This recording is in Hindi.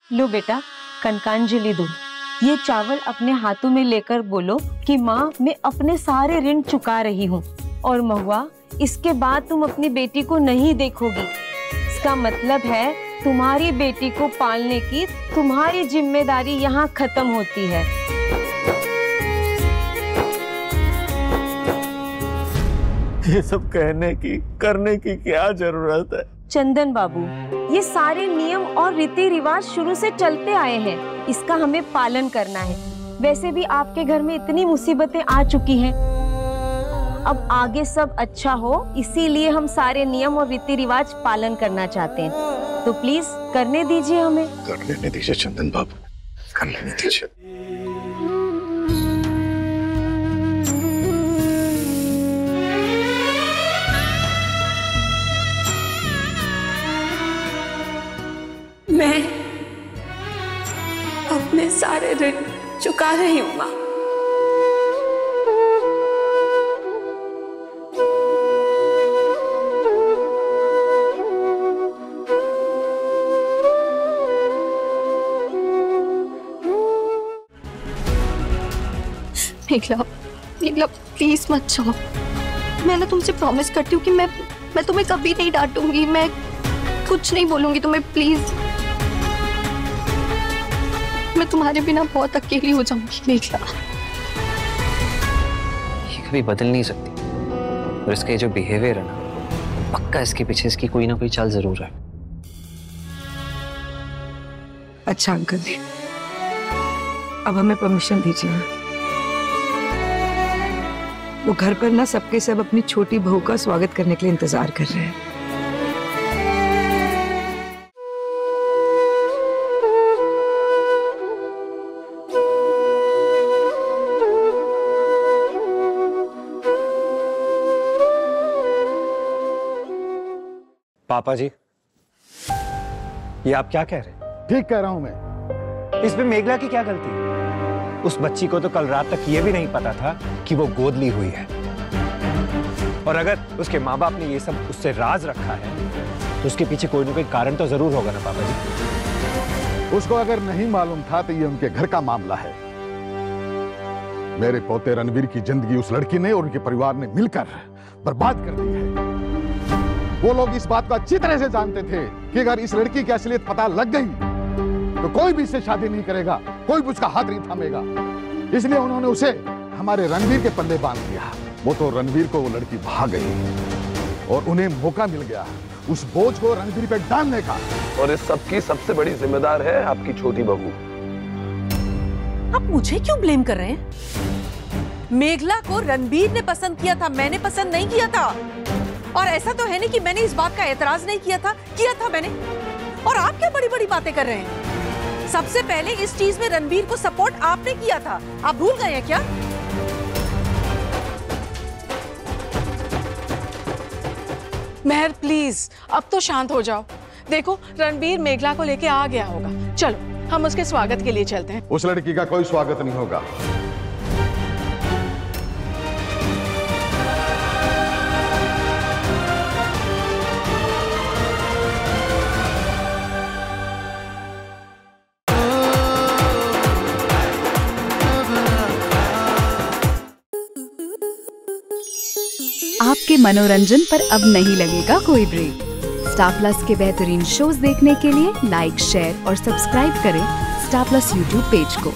लो बेटा, कनकांजलि दो। ये चावल अपने हाथों में लेकर बोलो कि माँ मैं अपने सारे ऋण चुका रही हूँ। और महुआ, इसके बाद तुम अपनी बेटी को नहीं देखोगी। इसका मतलब है तुम्हारी बेटी को पालने की तुम्हारी जिम्मेदारी यहाँ खत्म होती है। ये सब कहने की करने की क्या जरूरत है? चंदन बाबू, ये सारे नियम और रीति रिवाज शुरू से चलते आए हैं, इसका हमें पालन करना है। वैसे भी आपके घर में इतनी मुसीबतें आ चुकी हैं, अब आगे सब अच्छा हो, इसीलिए हम सारे नियम और रीति रिवाज पालन करना चाहते हैं। तो प्लीज करने दीजिए हमें। कर लेने दीजिए चंदन बाबू, कर लेने दीजिए। मैं अपने सारे ऋण चुका रही हूँ माँ। मेघला प्लीज मत जाओ। मैं ना तुमसे प्रॉमिस करती हूँ कि मैं तुम्हें कभी नहीं डांटूंगी, मैं कुछ नहीं बोलूंगी तुम्हें, प्लीज। मैं तुम्हारे बिना बहुत अकेली हो जाऊंगी मेघला। ये कभी बदल नहीं सकती, और इसका ये जो बिहेवियर है ना, पक्का इसके पीछे इसकी कोई ना कोई चाल जरूर है। अच्छा अंकल जी, अब हमें परमिशन दीजिए। वो घर पर ना सबके सब अपनी छोटी बहू का स्वागत करने के लिए इंतजार कर रहे हैं। पापा जी, ये आप क्या कह रहे हैं? ठीक कह रहा हूं मैं। इसमें मेघला की क्या गलती है? उस बच्ची को तो कल रात तक ये भी नहीं पता था कि वो गोद ली हुई है। और अगर उसके माँ बाप ने ये सब उससे राज रखा है तो उसके पीछे कोई ना कोई कारण तो जरूर होगा ना पापा जी। उसको अगर नहीं मालूम था तो ये उनके घर का मामला है। मेरे पोते रणवीर की जिंदगी उस लड़की ने और उनके परिवार ने मिलकर बर्बाद कर दी है। वो लोग इस बात को अच्छी तरह से जानते थे कि अगर इस लड़की की असलियत पता लग गई तो कोई भी इससे शादी नहीं करेगा, कोई भी उसका हाथ नहीं थामेगा। इसलिए उन्होंने उसे हमारे रणवीर के पल्ले बांध दिया। वो तो रणवीर को वो लड़की भाग गई और उन्हें मौका मिल गया उस बोझ को रणवीर पे डालने का। और इस सब की सबसे बड़ी जिम्मेदार है आपकी छोटी बहू। आप मुझे क्यों ब्लेम कर रहे हैं? मेघला को रणवीर ने पसंद किया था, मैंने पसंद नहीं किया था। और ऐसा तो है नहीं कि मैंने इस बात का एतराज नहीं किया था मैंने। और आप क्या बड़ी बड़ी बातें कर रहे हैं? सबसे पहले इस चीज में रणवीर को सपोर्ट आपने किया था, आप भूल गए हैं क्या? मेहर प्लीज अब तो शांत हो जाओ। देखो रणवीर मेघला को लेके आ गया होगा, चलो हम उसके स्वागत के लिए चलते हैं। उस लड़की का कोई स्वागत नहीं होगा। आपके मनोरंजन पर अब नहीं लगेगा कोई ब्रेक। स्टार प्लस के बेहतरीन शोज देखने के लिए लाइक, शेयर और सब्सक्राइब करें स्टार प्लस यूट्यूब पेज को।